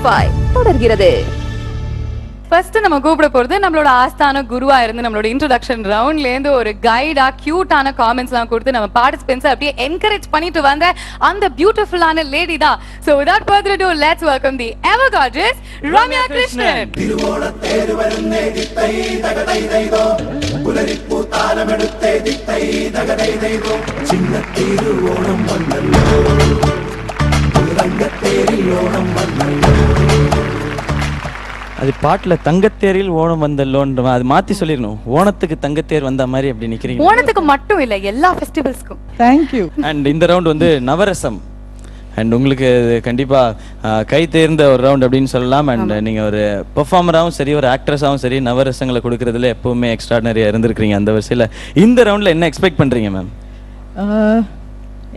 தொடர்கிறது. ஃபர்ஸ்ட் நம்ம கூப்பிட போறது நம்மளோட ஆஸ்தான குருவா இருந்து நம்மளோட இன்ட்ரோடக்ஷன் ரவுண்ட்ல இருந்து ஒரு கைடா கியூட்டான காமெண்ட்ஸ் எல்லாம் கொடுத்து நம்ம பார்ட்டிசிபென்ட்ஸ் அப்படியே என்கரேஜ் பண்ணிட்டு வந்த அந்த பியூட்டிஃபுல்லான லேடி தான். So without further ado, let's welcome the ever gorgeous Ramya Krishnan. அது பாட்டுல தங்கத்தேரில் ஓணம் வந்தல்லோன்ற அது மாத்தி சொல்லிடணும். ஓணத்துக்கு தங்கத்தேர் வந்த மாதிரி அப்படி நிக்கிறீங்க. ஓணத்துக்கு மட்டும் இல்ல, எல்லா ஃபெஸ்டிவல்ஸ்க்கும். Thank you. அண்ட் இந்த ரவுண்ட் வந்து நவரசம். அண்ட் உங்களுக்கு கண்டிப்பா கை தேர்ந்த ஒரு ரவுண்ட் அப்படின்னு சொல்லலாம். அண்ட் நீங்க ஒரு பெர்ஃபார்மராகவும் சரி, ஒரு ஆக்ட்ரஸாகவும் சரி, நவரசங்களை கொடுக்கறதுல எப்பவுமே எக்ஸ்ட்ராடனரியா இருந்திருக்கீங்க. அந்த வரிசையில இந்த ரவுண்ட்ல என்ன எக்ஸ்பெக்ட் பண்றீங்க மேம்?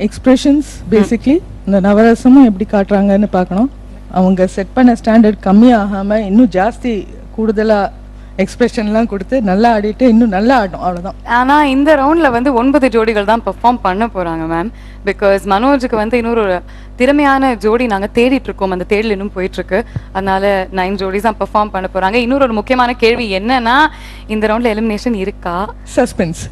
எக்ஸ்பிரஷன்ஸ் பேசிக்லி இந்த நவரசமும் எப்படி காட்டுறாங்கன்னு பார்க்கணும். அவங்க செட் பண்ண ஸ்டாண்டர்ட் கம்மியாகாமல் இன்னும் ஜாஸ்தி கூடுதலாக எக்ஸ்பிரஷன்லாம் கொடுத்து நல்லா ஆடிட்டு இன்னும் நல்லா ஆடும், அவ்வளோதான். ஆனால் இந்த ரவுண்டில் வந்து 9 ஜோடிகள் தான் பெர்ஃபார்ம் பண்ண போகிறாங்க மேம். பிகாஸ் மனோஜுக்கு வந்து இன்னொரு திறமையான ஜோடி நாங்கள் தேடிட்டு இருக்கோம். அந்த தேடல் இன்னும் போயிட்டுருக்கு. அதனால 9 ஜோடிஸ் தான் பெர்ஃபார்ம் பண்ண போகிறாங்க. இன்னொரு முக்கியமான கேள்வி என்னன்னா, இந்த ரவுண்டில் எலிமினேஷன் இருக்கா? சஸ்பென்ஸ்.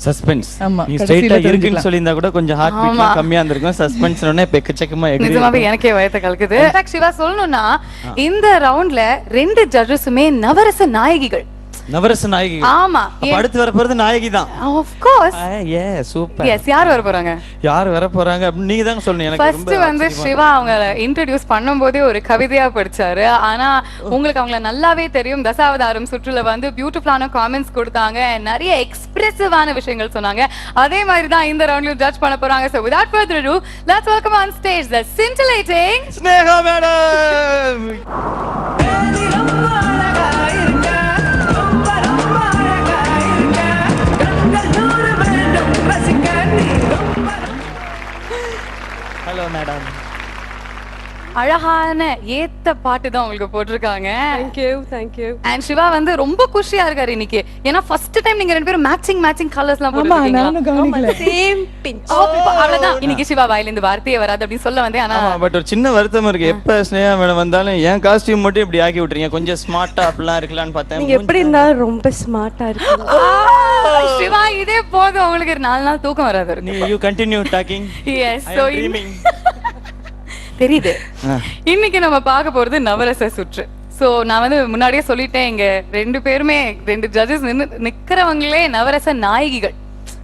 சஸ்பென்ஸ். ஆமா, நீ ஸ்ட்ரைட்டா இருக்குன்னு சொல்லியிருந்தா கூட கொஞ்சம் ஹார்ட் பீட்லாம் கம்மியா இருந்திருக்கும். சஸ்பென்ஸ்னே பெக்கச்சக்கமா எகிரி. நிஜமாவே எனக்கே வயத்தை கலக்குது. இன்ஃபேக்ட் சிவா சொல்லணும்னா, இந்த ரவுண்ட்ல 2 ஜட்ஜஸுமே நவரச நாயகிகள். நவரச நாயகி. ஆமா. அடுத்து வர போறது நாயகி தான். Of course. ஏ சூப்பர். எஸ், யார் வர போறாங்க? யார் வர போறாங்க அப்படி நீங்க தான் சொல்லணும். எனக்கு ஃபர்ஸ்ட் வந்து சிவா அவங்க இன்ட்ரோ듀ce பண்ணும்போதே ஒரு கவிதையா படிச்சாரு. ஆனா உங்களுக்கு அவங்கள நல்லாவே தெரியும். தசாவதாரம் சுற்றுல வந்து பியூட்டிஃபுல்லான காமெண்ட்ஸ் கொடுத்தாங்க, நிறைய எக்ஸ்பிரசிவான விஷயங்கள் சொன்னாங்க. அதே மாதிரி தான் இந்த ரவுண்ட்லயும் ஜட்ஜ் பண்ண போறாங்க. So without further ado, let's welcome on stage the scintillating Sneha madam. Hello madam. அழகான ஏத்த பாட்டு தான் உங்களுக்கு போட்டிருக்காங்க. Thank you. அண்ட் சிவா வந்து ரொம்ப குஷியா இருக்காரு இன்னைக்கு. ஏன்னா ஃபர்ஸ்ட் டைம் நீங்க 2 பேரும் மேட்சிங் கலர்ஸ்லாம் போட்டுருக்கீங்க. நானும் கவனிக்கல. Same pinch. அவ்வளவுதான். இன்னைக்கு சிவா வாயில இருந்து வார்த்தையே வராது அப்படி சொல்ல வந்தேன். ஆனா பட் ஒரு சின்ன வருத்தம் இருக்கு. எப்ப ஸ்னேகா மேடம் வந்தாலும் என் காஸ்டியூம் மட்டும் இப்படி ஆக்கி விட்டுறீங்க. கொஞ்சம் ஸ்மார்ட்டா அப்படிலாம் இருக்கலாம்னு பார்த்தேன். நீங்க எப்படி இருந்தாலும் ரொம்ப ஸ்மார்ட்டா இருக்கீங்க. சிவா இதே போதும், உங்களுக்கு 4 நாள் தூக்கம் வராது. நீ you continue talking. Yes, so தெரியுது. இன்னைக்கு நம்ம பார்க்க போறது நவரச சுற்று. சோ நான் வந்து முன்னாடியே சொல்லிட்டேன், இங்க 2 பேருமே 2 ஜட்ஜஸ் நிக்கிறவங்களே நவரச நாயகிகள்.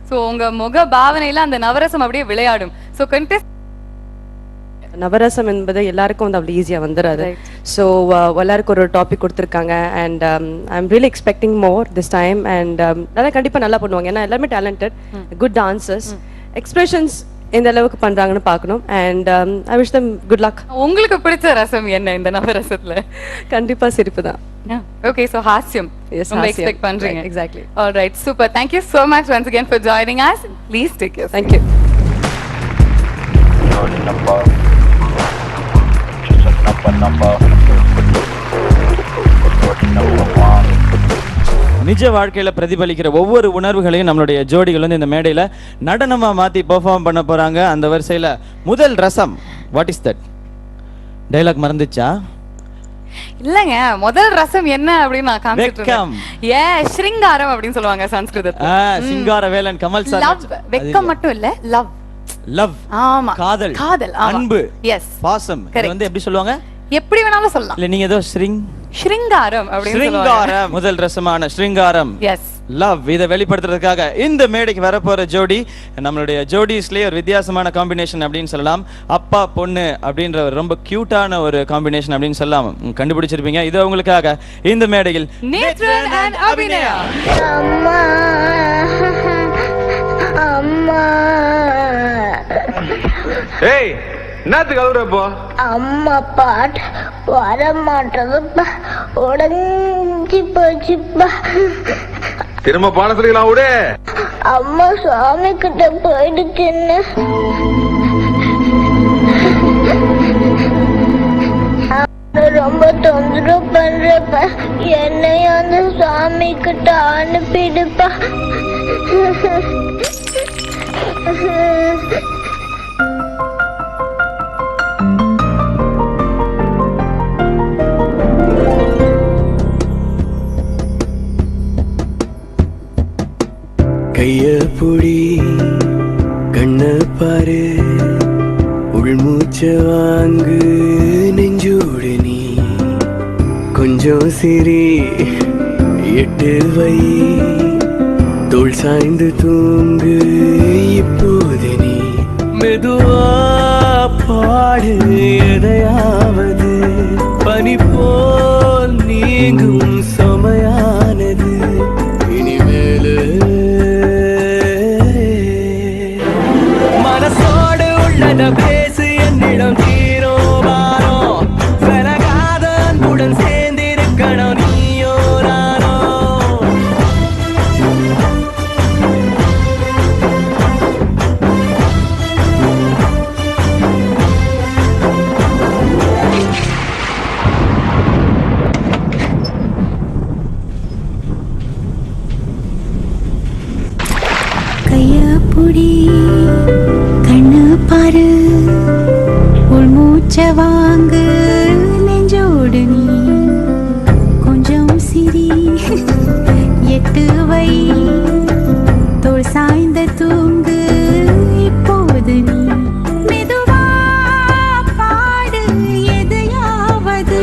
சோ உங்க முக பாவனையில அந்த நவரசம் அப்படியே விளையாடும். சோ கண்டெஸ்ட் நவரசம் என்பது எல்லாருக்கும் வந்து அவ்வளவு ஈஸியா வந்துடாது. ஸோ எல்லாருக்கும் ஒரு டாபிக் கொடுத்துருக்காங்க. And I am really expecting more this time. And அதான் கண்டிப்பா நல்லா பண்ணுவாங்க. ஏன்னா எல்லாருமே டேலண்டட், குட் டான்சர்ஸ், எக்ஸ்பிரஷன்ஸ் எந்த அளவுக்கு பண்றாங்கன்னு பார்க்கணும். And I wish them good luck. உங்களுக்கு பிடிச்ச ரசம் என்ன இந்த நவரசத்துல? கண்டிப்பா சிரிப்பு தான். Okay, so ஹாஸ்யம் ரொம்ப எக்ஸ்பெக்ட் பண்றீங்க. Exactly. All right, super. Thank you so much once again for joining us. Please take care. Thank you. நிஜ வாழ்க்கையில பிரதிபலிக்கிற ஒவ்வொரு உணர்வுகளையும் நம்மளுடைய ஜோடிகள் வந்து இந்த மேடையில நடனமா மாத்தி பெர்ஃபார்ம் பண்ண போறாங்க. அந்த வரிசையில முதல் ரசம். What is that? டயலாக் மறந்துச்சா? இல்லங்க, முதல் ரசம் என்ன அப்படின்னு நான் காமிச்சிட்டு வெக்கம். இருக்கேன். ஸ்ருங்காரம் அப்படின்னு சொல்லுவாங்க சமஸ்கிருதத்துல. சிங்கார வேலன் கமல் சார். லவ், வெக்கம் மட்டும் இல்ல, லவ். லவ். ஆமா, காதல். காதல், அன்பு. எஸ், பாசம். இது வந்து எப்படி சொல்லுவாங்க? எப்படி வேணாலும் சொல்லலாம். இல்ல நீங்க ஏதோ ஸ்ருங்காரம் அப்படின்னு சொல்லுவாங்க. முதல் ரசமான ஸ்ருங்காரம். S, love. இதை வெளிப்படுத்துறதுக்காக இந்த மேடைக்கு வரப்போற ஜோடி நம்மளுடைய ஜோடிஸ்லயே ஒரு வித்தியாசமான காம்பினேஷன் அப்படின்னு சொல்லலாம். அப்பா பொண்ணு அப்படின்ற ஒரு ரொம்ப கியூட்டான ஒரு காம்பினேஷன் அப்படின்னு சொல்லலாம். கண்டுபிடிச்சிருப்பீங்க. இது உங்களுக்காக இந்த மேடையில் நேத்ரன் and அபிநயா. அம்மா அம்மா ஏய், என்னத்துக்கு அழுறப்போ? அம்மா பாட்டு வர மாட்டதுப்பா, உடஞ்சி போச்சுப்பா. திரும்ப பாட சொல்லிக்கலாம் விடு. அம்மா சாமி கிட்ட போயிடுச்சுன்னு ரொம்ப தொந்தரவு பண்றப்ப என்னையும் அந்த சாமி கிட்ட அனுப்பிடுப்பா. கைய புடி கண்ண பாரு உள்மூச்ச வாங்கு நெஞ்சோடு நீ கொஞ்சம் சிரி எட்டு வை தோள் சாய்ந்து தூங்கு இப்போது நீ மெதுவா பாடு எதையாவது பனி போல் நீங்கும் சமையானது இனிமேலு மனசோடு உள்ளத பேசு என்னிடம் தீரோ வாரோ விலகாத அன்புடன் சேர்ந்திருக்கணும் நீயோ நானோ கைய புடி கண்ணு பாரு உள்மூச்ச வாங்கு நெஞ்சோடு நீ கொஞ்சம் சிரி எட்டு வை தோள் சாய்ந்த தூங்கு இப்போது நீ மெதுவா பாடு எதையாவது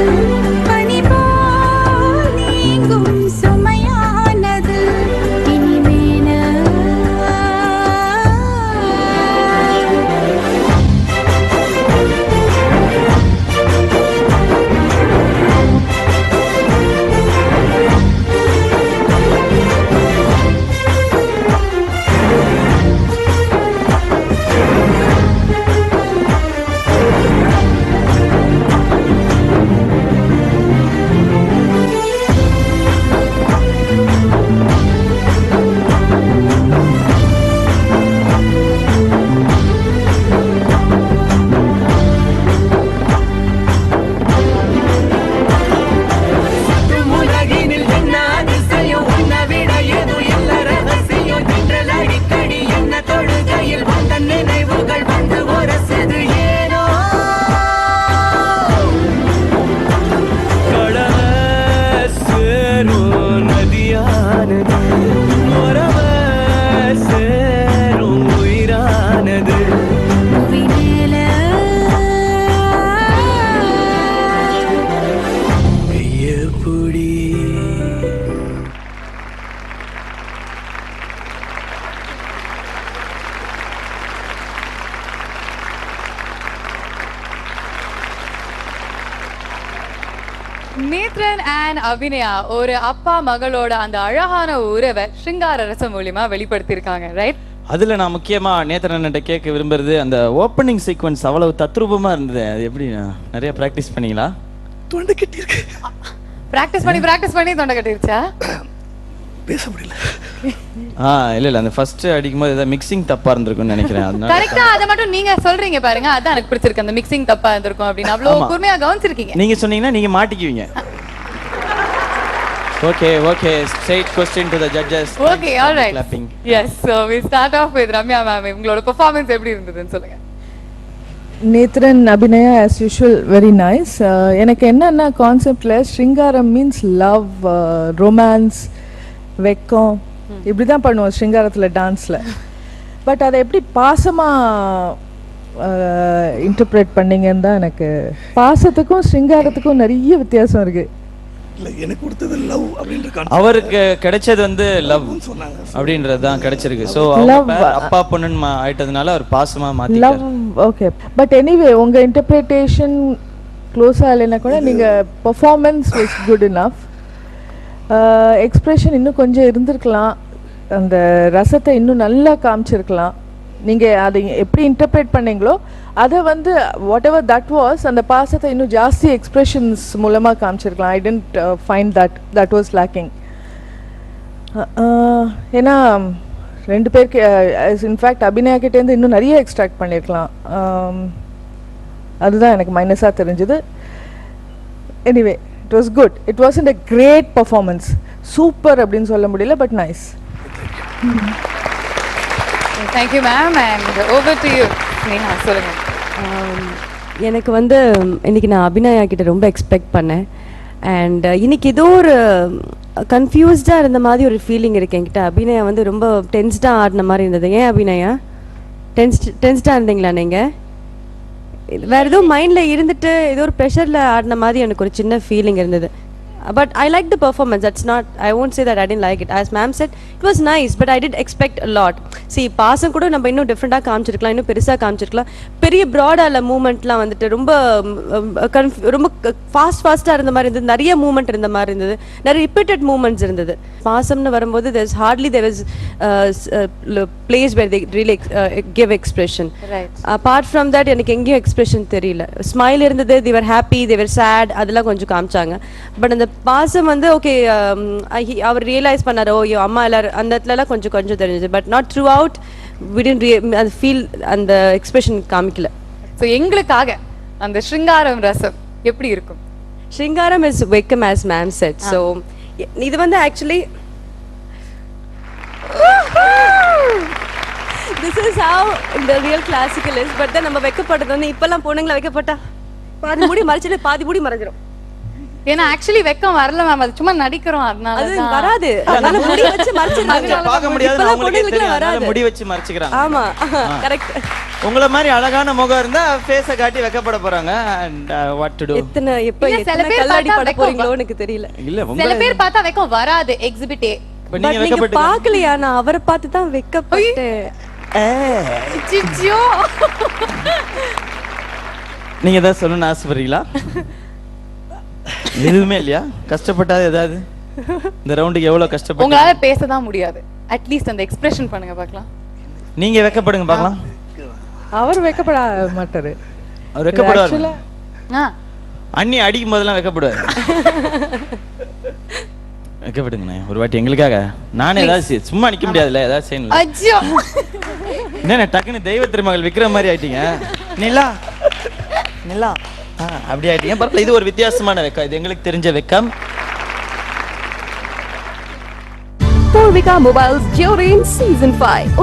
பனி போல் நீங்கும் சுமையானது இனிமேல உலகினில் என்ன அதிசயம் உன்னை விட எதுவும் இல்ல ரகசியம் தின்றல் அடிக்கடி என்ன தொழுகையில் வந்த நினைவுகள் வந்து உரசுது ஏனோ கடல சேரும் நதியானது உறவ சேரும் உயிரானது புவிமேல கைய புடி நேத்ரன் அண்ட் அபிநயா ஒரு அப்பா மகளோட அந்த அழகான உறவை சிங்கார ரசம் மூலியமா வெளிப்படுத்தியிருக்காங்க, ரைட்? அதுல நான் முக்கியமா நேத்திரன்கிட்ட கேட்க விரும்புறது அந்த ஓப்பனிங் சீக்வன்ஸ் அவ்வளவு தத்ரூபமா இருந்தது. அது எப்படி நிறைய பிராக்டிஸ் பண்ணீங்களா? தொண்டை கட்டி இருக்கு பிராக்டிஸ் பண்ணி தொண்டை கட்டிருச்சா? பேச முடியல. இல்ல அந்த ஃபர்ஸ்ட் அடிக்கும்போது ஏதாவது மிக்சிங் தப்பா இருந்திருக்கும்னு நினைக்கிறேன். அதனால கரெக்ட்டா அத மட்டும் நீங்க சொல்றீங்க பாருங்க, அதான் எனக்கு பிடிச்சிருக்கு. அந்த மிக்சிங் தப்பா இருந்திருக்கும் அப்படின்னு அவ்வளவு கூர்மையா கவனிச்சிருக்கீங்க. நீங்க சொன்னீங்கன்னா நீங்க மாட்டிக்குவீங்க. Okay, straight question to the judges. Okay, all right. Clapping. Yes, so we start off with Ramya ma'am. உங்களோட பெர்ஃபார்மன்ஸ் எப்படி இருந்ததுன்னு சொல்லுங்க. Nethran Abhinaya as usual very nice. எனக்கு என்னன்னா கான்செப்ட்ல ஸ்ருங்காரம் மீன்ஸ் லவ், ரொமான்ஸ், வெக்கம் இப்படி தான் பண்ணுவோம் ஸ்ருங்காரத்தில் டான்ஸில். பட் அதை எப்படி பாசமாக இன்டர்பிரேட் பண்ணீங்கன்னு தான் எனக்கு. பாசத்துக்கும் ஸ்ருங்காரத்துக்கும் நிறைய வித்தியாசம் இருக்குது. எனக்கு கொடுத்தது லவ் அப்படின்ற அவருக்கு கிடைச்சது வந்து லவ் அப்படின்றது தான் கிடைச்சிருக்கு. ஸோ அப்பா பொண்ணுன்னு ஆயிட்டதுனால அவர் பாசமா மாத்தி லவ். ஓகே, பட் எனிவே உங்கள் இன்டர்பிரிட்டேஷன் க்ளோஸாக இல்லைன்னா கூட நீங்கள் performance was good enough. Expression இன்னும் கொஞ்சம் இருந்திருக்கலாம், அந்த ரசத்தை இன்னும் நல்லா காமிச்சிருக்கலாம். நீங்கள் அதை எப்படி இன்டர்பிரேட் பண்ணீங்களோ அதை வந்து வாட் எவர் தட் வாஸ், அந்த பாசத்தை இன்னும் ஜாஸ்தி எக்ஸ்ப்ரெஷன்ஸ் மூலமாக காமிச்சிருக்கலாம். I didn't find that was lacking. ஏன்னா ரெண்டு பேருக்கு இன்ஃபேக்ட் அபிநயா கிட்டேருந்து இன்னும் நிறைய எக்ஸ்ட்ராக்ட் பண்ணியிருக்கலாம். அதுதான் எனக்கு மைனஸாக தெரிஞ்சுது. Anyway it was good. It wasn't a great performance. Super அப்படின்னு சொல்ல முடியல, but nice. Thank you ma'am, and over to you. Neha, சொல்லுங்க. எனக்கு வந்து இன்னைக்கு நான் அபிநயா கிட்ட ரொம்ப எக்ஸ்பெக்ட் பண்ணேன். அண்ட் இன்னைக்கு ஏதோ ஒரு கன்ஃபியூஸ்டாக இருந்த மாதிரி ஒரு ஃபீலிங் இருக்கு என்கிட்ட. அபிநயா வந்து ரொம்ப டென்ஸ்டாக ஆடின மாதிரி இருந்தது. ஏன் அபிநயா டென்ஸ்டாக இருந்தீங்களா நீங்கள்? வேறு ஏதோ மைண்டில் இருந்துட்டு ஏதோ ஒரு ப்ரெஷரில் ஆடின மாதிரி எனக்கு ஒரு சின்ன ஃபீலிங் இருந்தது. But I liked the performance. That's not, I won't say that I didn't like it. As ma'am said, it was nice, but I did expect a lot. See, பாசம் கூட நம்ம இன்னும் டிஃப்ரெண்டாக காமிச்சிருக்கலாம், இன்னும் பெருசாக காமிச்சிருக்கலாம். பெரிய ப்ராடாக மூமெண்ட்லாம் வந்துட்டு ரொம்ப ரொம்ப ஃபாஸ்ட்டாக இருந்த மாதிரி இருந்தது. நிறைய மூமெண்ட் இருந்த மாதிரி இருந்தது, நிறைய ரிப்பீட்டட் மூமெண்ட்ஸ் இருந்தது. பாசம்னு வரும்போது there was place where they really give expression. Right. Apart from that, எனக்கு எங்கேயும் எக்ஸ்பிரஷன் தெரியல. ஸ்மைல் இருந்தது, they were happy, they were sad, அதெல்லாம் கொஞ்சம் காமிச்சாங்க. பட் அந்த பாசம் வந்து ஓகே அவர் ரியலைஸ் பண்ணாரோ ஐயோ அம்மா எல்லாரும் அந்த இடத்துலலாம் கொஞ்சம் கொஞ்சம் தெரிஞ்சது. But not through out we didn't அந்த ஃபீல் அந்த எக்ஸ்பிரஷன் காமிக்கல. ஸோ எங்களுக்காக அந்த ஸ்ருங்காரம் ரசம் எப்படி இருக்கும்? ஸ்ருங்காரம் இஸ் வெக்கம் as ma'am said. So இது வந்து actually this is how the real classical is. But then நம்ம வெக்கப்படுறது வந்து இப்பெல்லாம் பொண்ணுங்களை வைக்கப்பட்டா பாதி முடி மறைச்சிட்டு பாதி முடி மறைஞ்சிரும். ஏன்னா ஆக்சுவலி வெக்கம் வரல மேம், அது சும்மா நடிக்கிறோம். அதனால அது வராது, அதனால முடி வச்சு மறைச்சிருக்காங்க. பார்க்க முடியாது, இப்பெல்லாம் அவங்களுக்கே பொண்ணுங்களுக்கு தெரியும், அதனால வராது. முடி வச்சு மறைச்சிக்கிறாங்க. ஆமா கரெக்ட். உங்கள மாதிரி அழகான முகம் இருந்தா ஃபேஸை காட்டி வெக்கப்பட போறாங்க. and what to do? எத்தனை எப்ப இல்ல, சில எத்தனை பேர் கல்லாடி பார்த்தா பட வெக்கம் போறீங்களோ எனக்கு தெரியல. இல்ல சில உங்க பேர் பார்த்தா வெக்கம் வராது, எக்ஸிபிட்டே. இப்ப பட் நீங்க நீங்க வெக்கப்பட்டு பாக்கலையா? நான் அவரை பார்த்து தான் வெக்கப்பட்டேன். சிச்சியோ. நீங்க ஏதாவது சொல்லணும்னு ஆசைப்படுறீங்களா? எதுவுமே இல்லையா? கஷ்டப்பட்டாது ஏதாவது? இந்த ரவுண்டுக்கு எவ்வளவு கஷ்டப்பட்டு உங்களால பேசதான் முடியாது, அட்லீஸ்ட் அந்த எக்ஸ்பிரஷன் பண்ணுங்க பார்க்கலாம். நீங்க வெக்கப்படுங்க பார்க்கலாம். அவர் வைக்கப்பட மாட்டாரு. அவர் வெக்கப்படுவார். Actually, ஆ, அண்ணி அடிக்கும் போதெல்லாம் வெக்கப்படுவார். வெக்கப்படுங்கண்ணே ஒரு வாட்டி எங்களுக்காக. நானே ஏதாவது சும்மா நிக்க முடியாதுல்ல, ஏதாவது செய்யணும். அஜ்ஜோ. என்ன டக்குன்னு தெய்வ திருமகள் விக்கிற மாதிரி ஆயிட்டீங்க. நிலா நிலா அப்படி ஆயிட்டீங்க. பரவாயில்ல, இது ஒரு வித்தியாசமான வெக்கம், இது எங்களுக்கு தெரிஞ்ச வெக்கம். Purvika Mobiles During Season 5